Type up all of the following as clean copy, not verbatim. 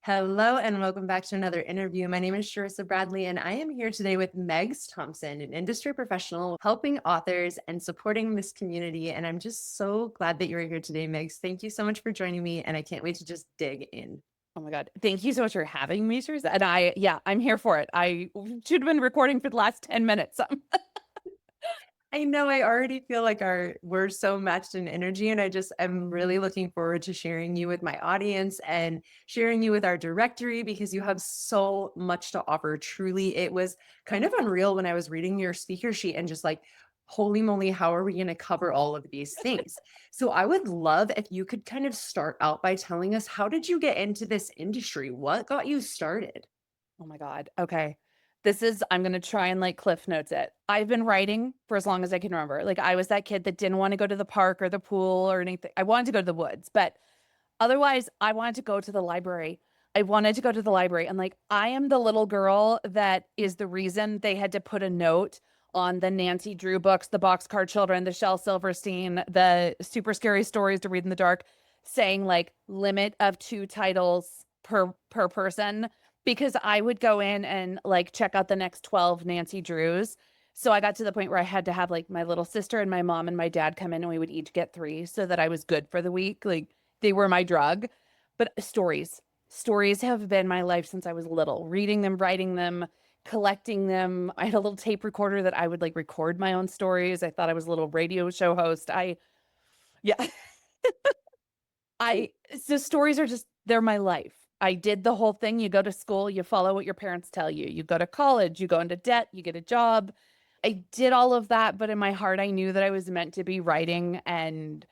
Hello and welcome back to another interview. My name is Sharissa Bradley, and I am here today with Megs Thompson, an industry professional helping authors and supporting this community. And I'm just so glad that you're here today, Megs. Thank you so much for joining me, and I can't wait to just dig in. Oh my God. Thank you so much for having me, Teresa. And I'm here for it. I should have been recording for the last 10 minutes. I know I already feel like we're so matched in energy, and I just am really looking forward to sharing you with my audience and sharing you with our directory because you have so much to offer. Truly, it was kind of unreal when I was reading your speaker sheet and just like, holy moly, how are we going to cover all of these things? So I would love if you could kind of start out by telling us, how did you get into this industry? What got you started? Oh my God. Okay. I'm going to try and like cliff notes it. I've been writing for as long as I can remember. Like I was that kid that didn't want to go to the park or the pool or anything. I wanted to go to the woods, but otherwise I wanted to go to the library. I wanted to go to the library. And like, I am the little girl that is the reason they had to put a note on the Nancy Drew books, the Boxcar Children, the Shel Silverstein, the super scary stories to read in the dark, saying like limit of two titles per person, because I would go in and like check out the next 12 Nancy Drews. So I got to the point where I had to have like my little sister and my mom and my dad come in and we would each get three so that I was good for the week. Like they were my drug. But stories have been my life since I was little, reading them, writing them, collecting them. I had a little tape recorder that I would like record my own stories. I thought I was a little radio show host. Yeah, I, so stories are just, they're my life. I did the whole thing. You go to school, you follow what your parents tell you. You go to college, you go into debt, you get a job. I did all of that, but in my heart, I knew that I was meant to be writing and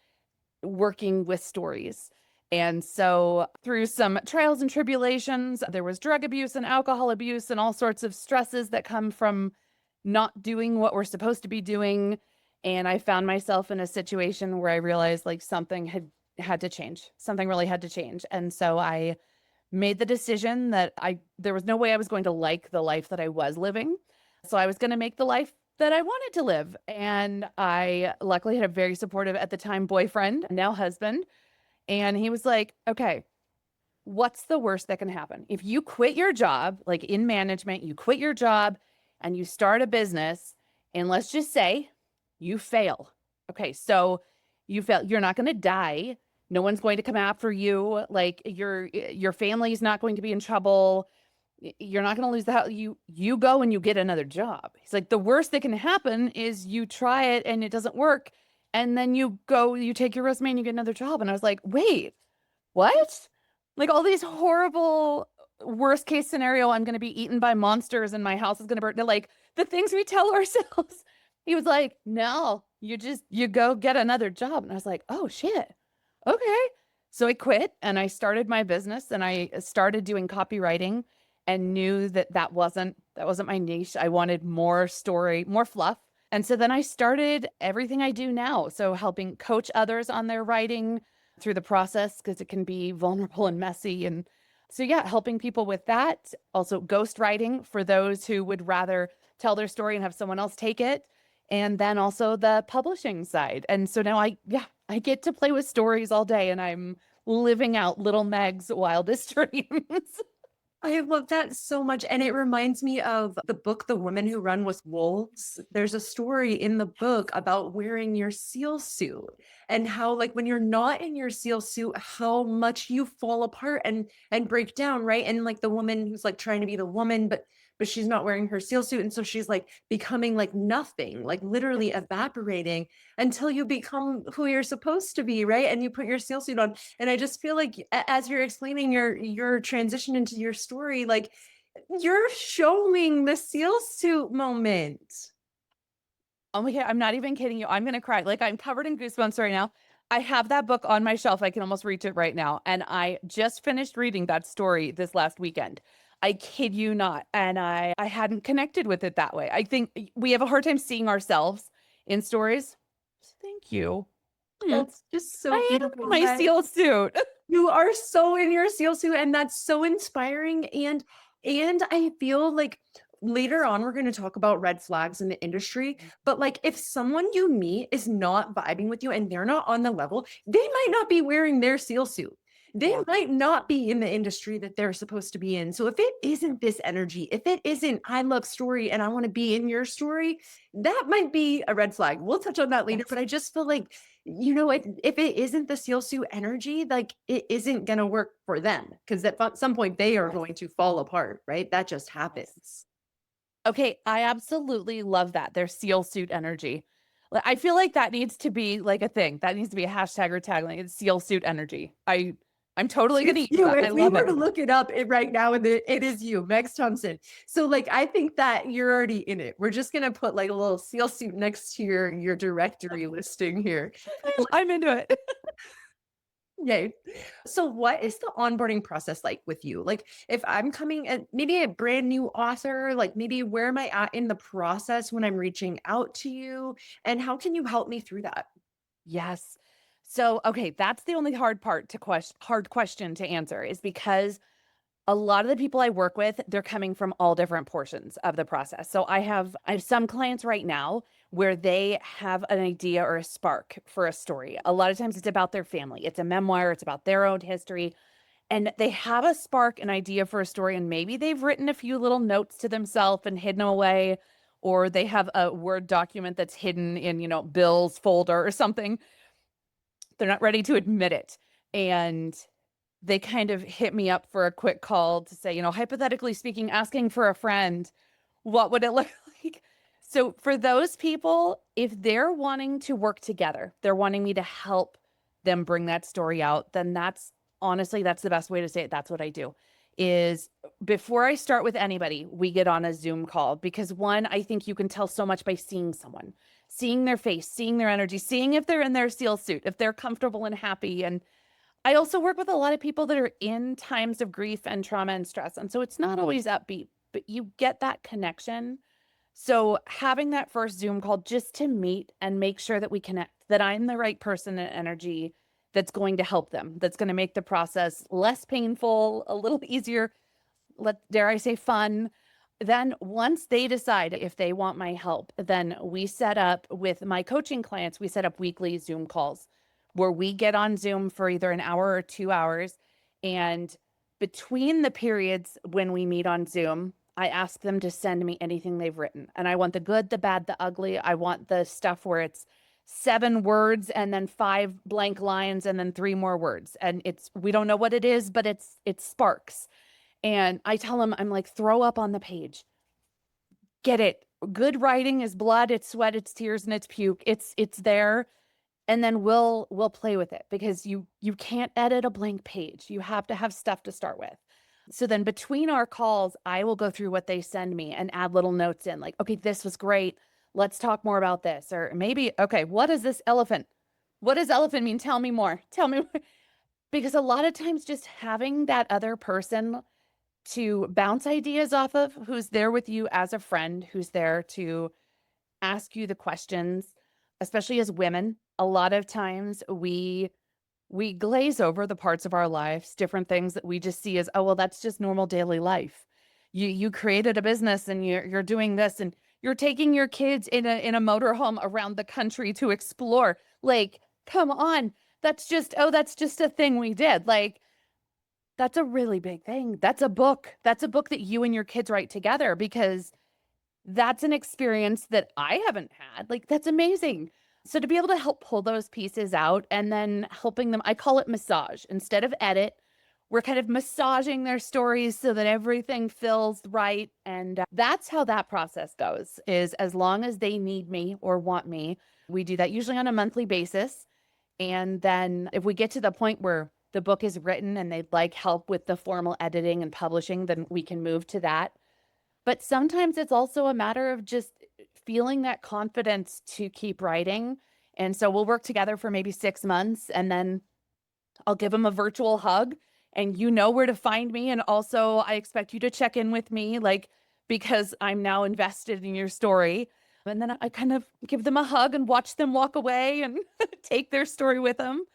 working with stories. And so, through some trials and tribulations, there was drug abuse and alcohol abuse and all sorts of stresses that come from not doing what we're supposed to be doing. And I found myself in a situation where I realized like something had to change. Something really had to change. And so I made the decision that there was no way I was going to like the life that I was living. So I was going to make the life that I wanted to live. And I luckily had a very supportive at the time boyfriend, now husband. And he was like, okay, what's the worst that can happen? If you quit your job, like in management, you quit your job and you start a business, and let's just say you fail. Okay, so you fail. You're not going to die. No one's going to come after you. Like your family's not going to be in trouble. You're not going to lose the house. You go and you get another job. He's like, the worst that can happen is you try it and it doesn't work, and then you take your resume and you get another job. And I was like, wait, what? Like all these horrible worst case scenario, I'm going to be eaten by monsters and my house is going to burn. Like the things we tell ourselves. He was like, no, you go get another job. And I was like, oh shit. Okay. So I quit and I started my business and I started doing copywriting and knew that that wasn't my niche. I wanted more story, more fluff. And so then I started everything I do now. So helping coach others on their writing through the process because it can be vulnerable and messy. And so, yeah, helping people with that. Also, ghostwriting for those who would rather tell their story and have someone else take it. And then also the publishing side. And so now I get to play with stories all day and I'm living out little Meg's wildest dreams. I love that so much. And it reminds me of the book, The Women Who Run with Wolves. There's a story in the book about wearing your seal suit and how, like, when you're not in your seal suit, how much you fall apart and break down, right? And like the woman who's like trying to be the woman, but she's not wearing her seal suit. And so she's like becoming like nothing, like literally evaporating until you become who you're supposed to be, right? And you put your seal suit on. And I just feel like as you're explaining your transition into your story, like you're showing the seal suit moment. Oh my God, I'm not even kidding you. I'm gonna cry. Like I'm covered in goosebumps right now. I have that book on my shelf. I can almost reach it right now. And I just finished reading that story this last weekend. I kid you not. And I hadn't connected with it that way. I think we have a hard time seeing ourselves in stories. Thank you. Hmm. That's just so I am in beautiful. my seal suit. You are so in your seal suit, and that's so inspiring. And I feel like later on we're going to talk about red flags in the industry, but like if someone you meet is not vibing with you and they're not on the level, they might not be wearing their seal suit. they Yeah. might not be in the industry that they're supposed to be in. So if it isn't this energy, if it isn't I love story and I want to be in your story, that might be a red flag. We'll touch on that later, Yes. but I just feel like, if it isn't the seal suit energy, like it isn't going to work for them because at some point they are Yes. going to fall apart, right? That just Yes. happens. Okay, I absolutely love that. Their seal suit energy. I feel like that needs to be like a thing. That needs to be a hashtag or tagline. It's seal suit energy. I'm totally gonna It's use you. that. I If we love were it. to look it up right now, it is you, Megs Thompson. So, like, I think that you're already in it. We're just gonna put like a little seal suit next to your directory listing here. I'm into it. Yay. So, what is the onboarding process like with you? Like, if I'm coming at maybe a brand new author, like maybe where am I at in the process when I'm reaching out to you, and how can you help me through that? Yes. So, okay, that's the only hard question to answer is because a lot of the people I work with, they're coming from all different portions of the process. So I have some clients right now where they have an idea or a spark for a story. A lot of times it's about their family. It's a memoir, it's about their own history, and they have a spark, an idea for a story, and maybe they've written a few little notes to themselves and hidden away, or they have a Word document that's hidden in, Bill's folder or something. They're not ready to admit it. And they kind of hit me up for a quick call to say, hypothetically speaking, asking for a friend, what would it look like? So for those people, if they're wanting to work together, they're wanting me to help them bring that story out, then that's honestly, that's the best way to say it. That's what I do is before I start with anybody, we get on a Zoom call because one, I think you can tell so much by seeing someone, seeing their face, seeing their energy, seeing if they're in their seal suit, if they're comfortable and happy. And I also work with a lot of people that are in times of grief and trauma and stress. And so it's not always upbeat, but you get that connection. So having that first Zoom call just to meet and make sure that we connect, that I'm the right person and energy that's going to help them, that's going to make the process less painful, a little easier, dare I say fun. Then once they decide if they want my help, then we set up with my coaching clients, we set up weekly Zoom calls where we get on Zoom for either an hour or 2 hours. And between the periods when we meet on Zoom, I ask them to send me anything they've written. And I want the good, the bad, the ugly. I want the stuff where it's 7 words and then 5 blank lines and then 3 more words. And we don't know what it is, but it's sparks. And I tell them, I'm like, throw up on the page. Get it. Good writing is blood, it's sweat, it's tears, and it's puke. It's there. And then we'll play with it because you can't edit a blank page. You have to have stuff to start with. So then between our calls, I will go through what they send me and add little notes in like, okay, this was great. Let's talk more about this. Or maybe, okay, what is this elephant? What does elephant mean? Tell me more. Tell me more. Because a lot of times just having that other person to bounce ideas off of, who's there with you as a friend, who's there to ask you the questions, especially as women. A lot of times we glaze over the parts of our lives, different things that we just see as, oh, well, that's just normal daily life. You created a business and you're doing this and you're taking your kids in a motorhome around the country to explore. Like, come on. That's just a thing we did. Like, that's a really big thing. That's a book. That's a book that you and your kids write together because that's an experience that I haven't had. Like, that's amazing. So to be able to help pull those pieces out and then helping them, I call it massage instead of edit. We're kind of massaging their stories so that everything feels right. And that's how that process goes is as long as they need me or want me, we do that usually on a monthly basis. And then if we get to the point where the book is written and they'd like help with the formal editing and publishing, then we can move to that. But sometimes it's also a matter of just feeling that confidence to keep writing. And so we'll work together for maybe 6 months and then I'll give them a virtual hug and you know where to find me. And also I expect you to check in with me, like, because I'm now invested in your story. And then I kind of give them a hug and watch them walk away and take their story with them.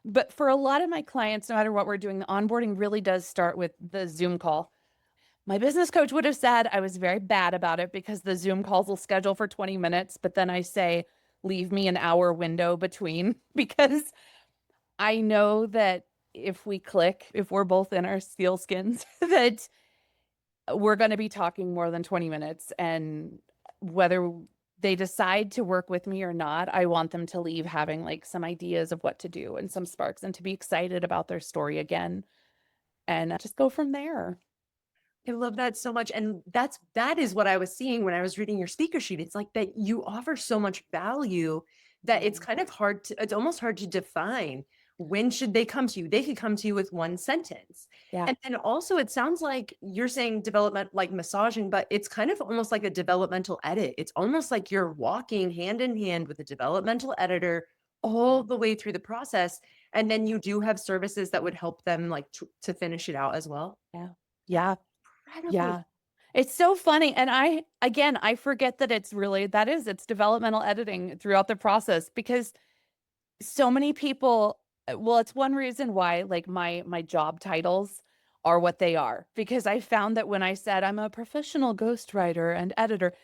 But for a lot of my clients, no matter what we're doing, the onboarding really does start with the Zoom call. My business coach would have said I was very bad about it because the Zoom calls will schedule for 20 minutes, but then I say, leave me an hour window between because I know that if we click, if we're both in our steel skins, that we're going to be talking more than 20 minutes. And whether they decide to work with me or not, I want them to leave having like some ideas of what to do and some sparks and to be excited about their story again and just go from there. I love that so much. And that is what I was seeing when I was reading your speaker sheet. It's like that you offer so much value that it's Mm. kind of hard to, it's almost hard to define when should they come to you. They could come to you with one sentence. Yeah. And then also it sounds like you're saying development like massaging, but it's kind of almost like a developmental edit. It's almost like you're walking hand in hand with a developmental editor all the way through the process. And then you do have services that would help them like to finish it out as well. Yeah. Yeah. Incredible. Yeah. It's so funny. And again, I forget that it's developmental editing throughout the process because so many people, well, it's one reason why like my job titles are what they are, because I found that when I said I'm a professional ghostwriter and editor,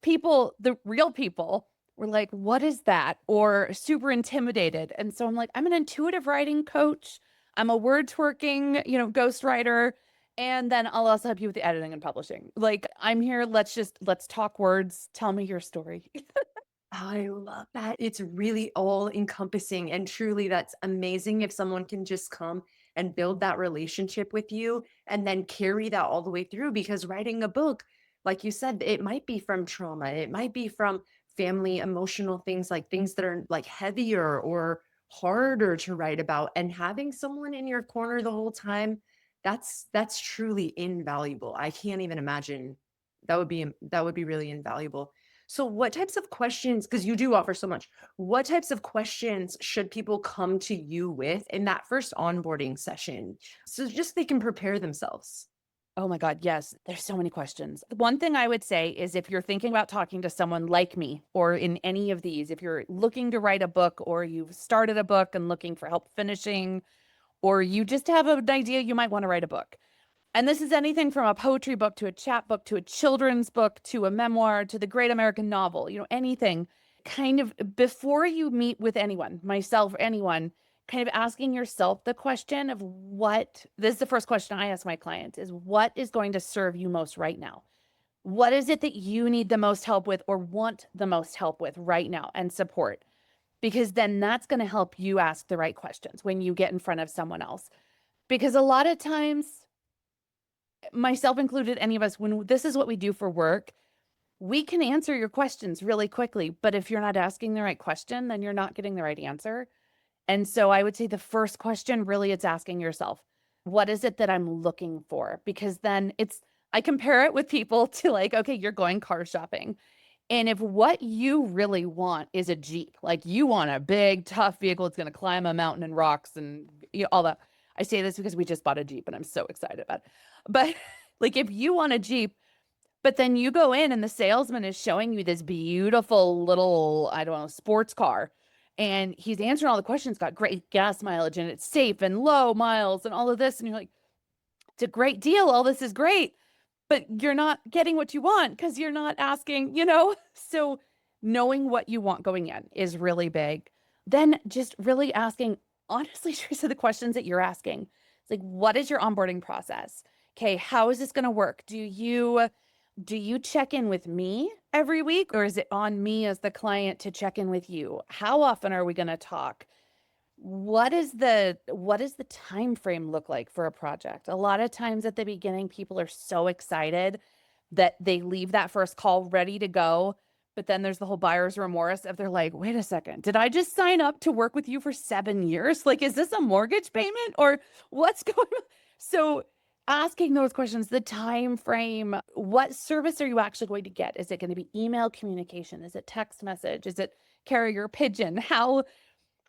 people, the real people were like, what is that? Or super intimidated. And so I'm like, I'm an intuitive writing coach. I'm a word twerking, ghostwriter. And then I'll also help you with the editing and publishing. Like, I'm here. Let's talk words. Tell me your story. I love that. It's really all encompassing. And truly, that's amazing if someone can just come and build that relationship with you and then carry that all the way through. Because writing a book, like you said, it might be from trauma, it might be from family emotional things, like things that are like heavier or harder to write about. And having someone in your corner the whole time, that's truly invaluable. I can't even imagine. That would be really invaluable. So what types of questions, because you do offer so much, what types of questions should people come to you with in that first onboarding session? So just they can prepare themselves. Oh my God, yes. There's so many questions. One thing I would say is if you're thinking about talking to someone like me or in any of these, if you're looking to write a book or you've started a book and looking for help finishing, or you just have an idea you might want to write a book. And this is anything from a poetry book to a chat book to a children's book to a memoir to the great American novel, anything. Kind of before you meet with anyone, myself, anyone, kind of asking yourself the question of this is the first question I ask my clients is what is going to serve you most right now? What is it that you need the most help with or want the most help with right now and support? Because then that's going to help you ask the right questions when you get in front of someone else. Because a lot of times, myself included, any of us, when this is what we do for work, we can answer your questions really quickly. But if you're not asking the right question, then you're not getting the right answer. And so I would say the first question really it's asking yourself, what is it that I'm looking for? Because then I compare it with people to like, okay, you're going car shopping. And if what you really want is a Jeep, like you want a big, tough vehicle, it's going to climb a mountain and rocks and all that. I say this because we just bought a Jeep and I'm so excited about it. But like if you want a Jeep, but then you go in and the salesman is showing you this beautiful little, I don't know, sports car. And he's answering all the questions, got great gas mileage and it's safe and low miles and all of this. And you're like, it's a great deal. All this is great. But you're not getting what you want because you're not asking. So knowing what you want going in is really big. Then just really asking, honestly, Teresa, the questions that you're asking. It's like, what is your onboarding process? Okay, how is this going to work? Do you check in with me every week or is it on me as the client to check in with you? How often are we going to talk? What does the time frame look like for a project? A lot of times at the beginning people are so excited that they leave that first call ready to go, but then there's the whole buyer's remorse if they're like, wait a second, did I just sign up to work with you for 7 years? Like, is this a mortgage payment or what's going on? So asking those questions, the time frame, what service are you actually going to get? Is it going to be email communication? Is it text message? Is it carrier pigeon? How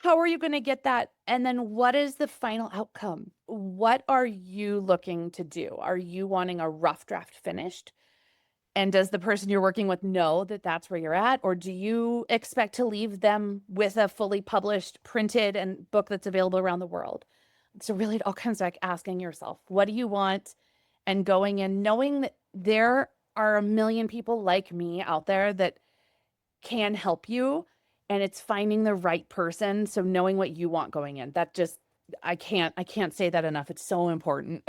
are you going to get that? And then what is the final outcome? What are you looking to do? Are you wanting a rough draft finished? And does the person you're working with know that that's where you're at? Or do you expect to leave them with a fully published, printed and book that's available around the world? So really it all comes back asking yourself, what do you want? And going in, knowing that there are a million people like me out there that can help you. And it's finding the right person. So knowing what you want going in, that just I can't say that enough. It's so important.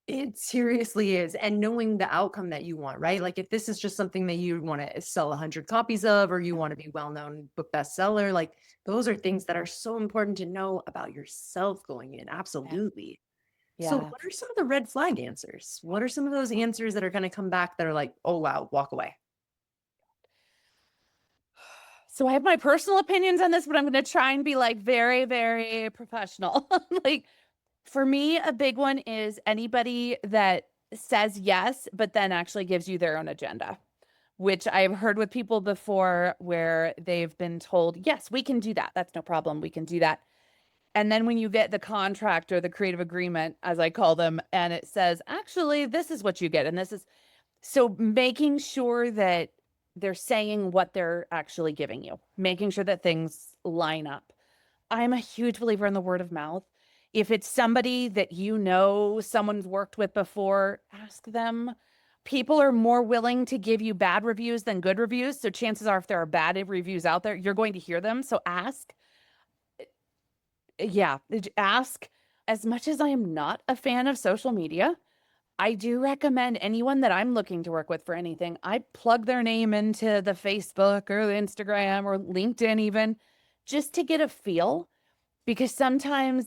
It seriously is. And knowing the outcome that you want, right? Like if this is just something that you want to sell 100 copies of, or you want to be well-known book bestseller, like those are things that are so important to know about yourself going in. Yeah. Absolutely. So Yeah. what are some of the red flag answers? What are some of those answers that are going to come back that are like, oh, wow, walk away? So I have my personal opinions on this, but I'm going to try and be like very, very professional. Like for me, a big one is anybody that says yes, but then actually gives you their own agenda, which I've heard with people before where they've been told, yes, we can do that. That's no problem. We can do that. And then when you get the contract or the creative agreement, as I call them, and it says, actually, this is what you get. And this is so making sure that they're saying what they're actually giving you, making sure that things line up. I'm a huge believer in the word of mouth. If it's somebody that you know someone's worked with before, ask them. People are more willing to give you bad reviews than good reviews. So chances are, if there are bad reviews out there, you're going to hear them. So ask. Yeah, ask. As much as I am not a fan of social media, I do recommend anyone that I'm looking to work with for anything, I plug their name into the Facebook or the Instagram or LinkedIn even, just to get a feel. Because sometimes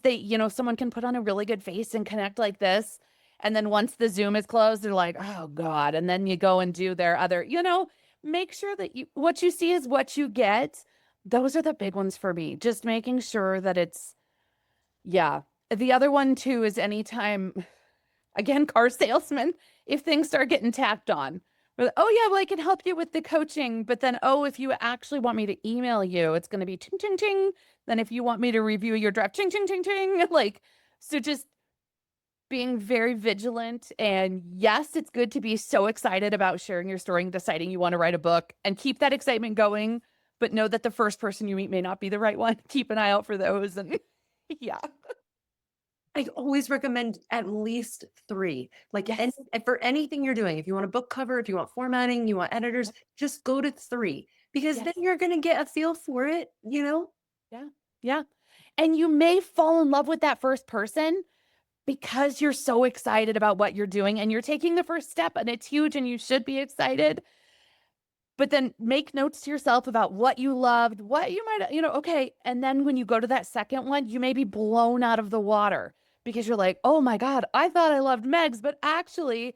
someone can put on a really good face and connect like this. And then once the Zoom is closed, they're like, oh God. And then you go and do their make sure that what you see is what you get. Those are the big ones for me. Just making sure that yeah. The other one too is anytime, again, car salesman, if things start getting tapped on. Oh yeah, well, I can help you with the coaching, but then, oh, if you actually want me to email you, it's going to be ting ting ting. Then if you want me to review your draft, ting ting ting ting. Like, so just being very vigilant. And yes, it's good to be so excited about sharing your story and deciding you want to write a book and keep that excitement going, but know that the first person you meet may not be the right one. Keep an eye out for those. And yeah. I always recommend at least 3. Like, and Yes. for anything you're doing, if you want a book cover, if you want formatting, you want editors, just go to 3 because then Yes. you're gonna get a feel for it, you know? Yeah. Yeah. And you may fall in love with that first person because you're so excited about what you're doing and you're taking the first step and it's huge and you should be excited. But then make notes to yourself about what you loved, what you might, okay. And then when you go to that second one, you may be blown out of the water because you're like, oh my God, I thought I loved Megs, but actually,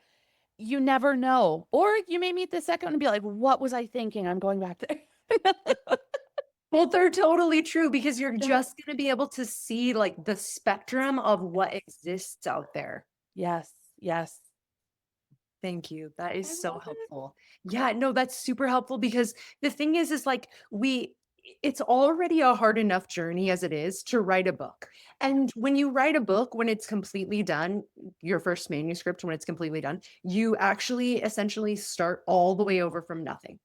you never know. Or you may meet the second one and be like, what was I thinking? I'm going back there. Well, they're totally true because you're Yeah. just gonna be able to see, like, the spectrum of what exists out there. Yes. Yes. Thank you. That is I so love it. helpful. Yeah, no, that's super helpful because the thing is like it's already a hard enough journey as it is to write a book. And when you write a book, when it's completely done, your first manuscript, when it's completely done, you actually essentially start all the way over from nothing.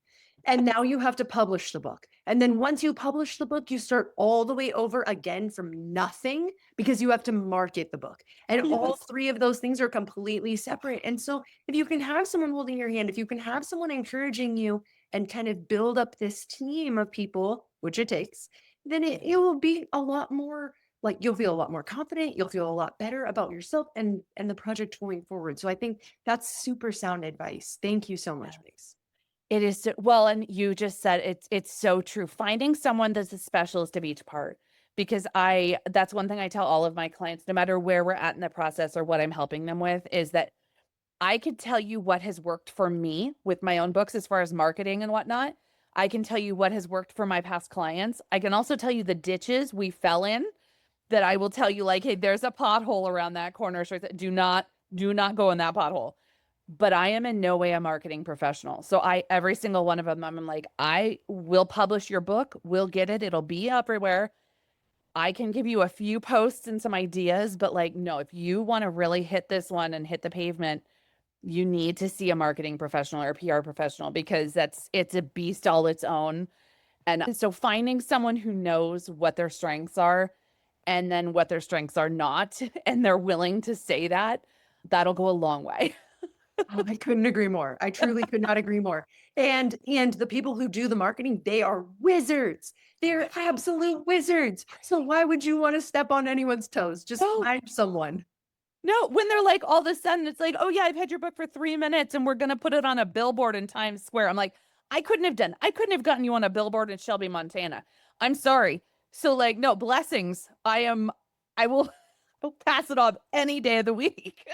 And now you have to publish the book. And then once you publish the book, you start all the way over again from nothing because you have to market the book. And all Yes. 3 of those things are completely separate. And so if you can have someone holding your hand, if you can have someone encouraging you and kind of build up this team of people, which it takes, then it will be a lot more like you'll feel a lot more confident, you'll feel a lot better about yourself and the project going forward. So I think that's super sound advice. Thank you so much, Mace. It is well, and you just said it's so true. Finding someone that's a specialist of each part, because that's one thing I tell all of my clients, no matter where we're at in the process or what I'm helping them with, is that I could tell you what has worked for me with my own books as far as marketing and whatnot. I can tell you what has worked for my past clients. I can also tell you the ditches we fell in that I will tell you, like, hey, there's a pothole around that corner. So do not go in that pothole. But I am in no way a marketing professional. So every single one of them, I'm like, I will publish your book. We'll get it. It'll be everywhere. I can give you a few posts and some ideas, but like, no, if you want to really hit this one and hit the pavement, you need to see a marketing professional or a PR professional because it's a beast all its own. And so finding someone who knows what their strengths are and then what their strengths are not, and they're willing to say that, that'll go a long way. Oh, I couldn't agree more. I truly could not agree more. And the people who do the marketing, they are wizards. They're absolute wizards. So why would you want to step on anyone's toes? Just No, find someone. no, when they're like, all of a sudden, it's like, oh yeah, I've had your book for 3 minutes and we're gonna put it on a billboard in Times Square. I'm like, I couldn't have gotten you on a billboard in Shelby, Montana. I'm sorry. So like, no, blessings. I will I'll pass it on any day of the week.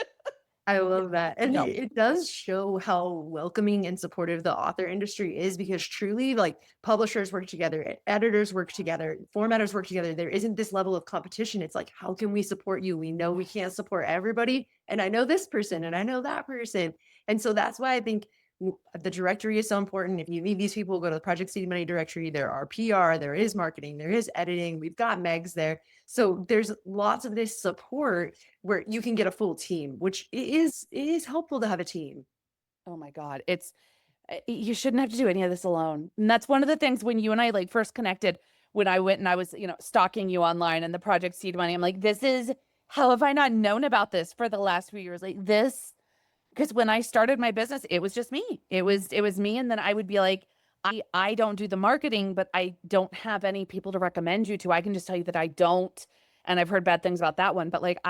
I love that. And No. it does show how welcoming and supportive the author industry is because truly, like publishers work together, editors work together, formatters work together. There isn't this level of competition. It's like, how can we support you? We know we can't support everybody. And I know this person and I know that person. And so that's why I think the directory is so important. If you need these people, go to the Project Seed Money directory. There are PR, there is marketing, there is editing. We've got Megs there. So there's lots of this support where you can get a full team, which it is helpful to have a team. Oh my God. You shouldn't have to do any of this alone. And that's one of the things when you and I like first connected, when I went and I was, stalking you online and the Project Seed Money. I'm like, this is how have I not known about this for the last few years? Like this, because when I started my business, it was just me. It was me. And then I would be like, I don't do the marketing, but I don't have any people to recommend you to. I can just tell you that I don't. And I've heard bad things about that one. But like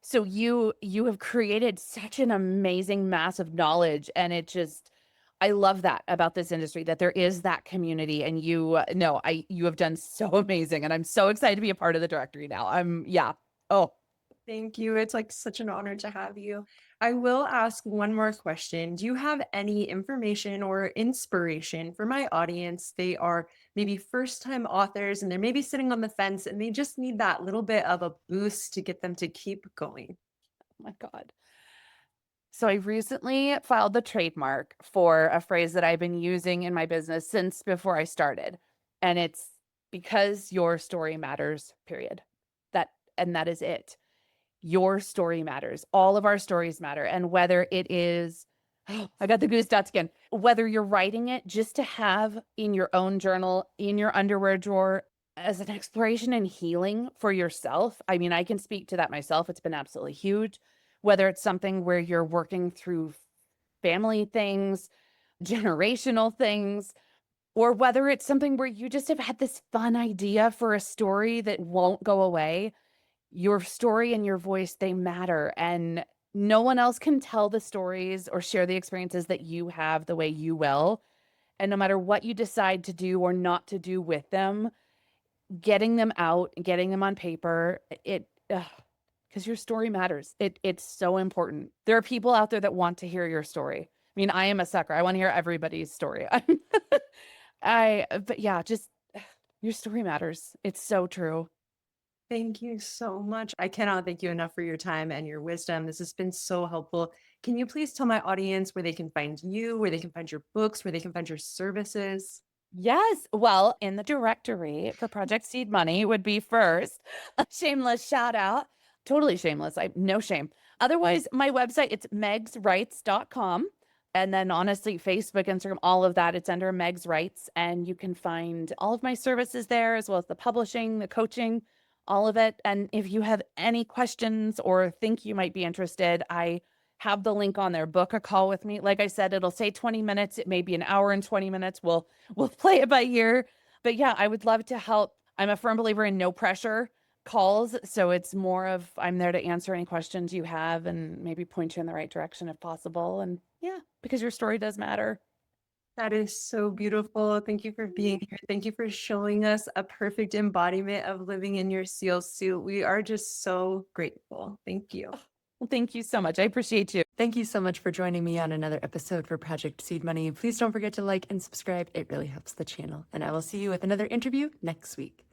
so you have created such an amazing mass of knowledge. And I love that about this industry, that there is that community. And you have done so amazing. And I'm so excited to be a part of the directory now. Yeah. Oh, Thank you. It's like such an honor to have you. I will ask one more question. Do you have any information or inspiration for my audience? They are maybe first-time authors and they're maybe sitting on the fence and they just need that little bit of a boost to get them to keep going. my God. So I recently filed the trademark for a phrase that I've been using in my business since before I started. And it's because your story matters, period. That is it. Your story matters. All of our stories matter. And whether it is, I got the goose dots again, whether you're writing it just to have in your own journal, in your underwear drawer, as an exploration and healing for yourself. I mean, I can speak to that myself. It's been absolutely huge. Whether it's something where you're working through family things, generational things, or whether it's something where you just have had this fun idea for a story that won't go away. Your story and your voice, they matter. And no one else can tell the stories or share the experiences that you have the way you will. And no matter what you decide to do or not to do with them, getting them out, getting them on paper, because your story matters. It's so important. There are people out there that want to hear your story. I mean, I am a sucker. I want to hear everybody's story. But yeah, just your story matters. It's so true. Thank you so much. I cannot thank you enough for your time and your wisdom. This has been so helpful. Can you please tell my audience where they can find you, where they can find your books, where they can find your services? Yes. Well, in the directory for Project Seed Money would be first. A shameless shout out. Totally shameless. No shame. Otherwise, my website, it's megswrites.com. And then honestly, Facebook, Instagram, all of that, it's under Megs Writes. And you can find all of my services there, as well as the publishing, the coaching, all of it. And if you have any questions or think you might be interested, I have the link on there. Book a call with me. Like I said, it'll say 20 minutes. It may be an hour and 20 minutes. We'll play it by ear. But yeah, I would love to help. I'm a firm believer in no pressure calls. So it's more of I'm there to answer any questions you have and maybe point you in the right direction if possible. And yeah, because your story does matter. That is so beautiful. Thank you for being here. Thank you for showing us a perfect embodiment of living in your seal suit. We are just so grateful. Thank you. Well, thank you so much. I appreciate you. Thank you so much for joining me on another episode for Project Seed Money. Please don't forget to like and subscribe. It really helps the channel. And I will see you with another interview next week.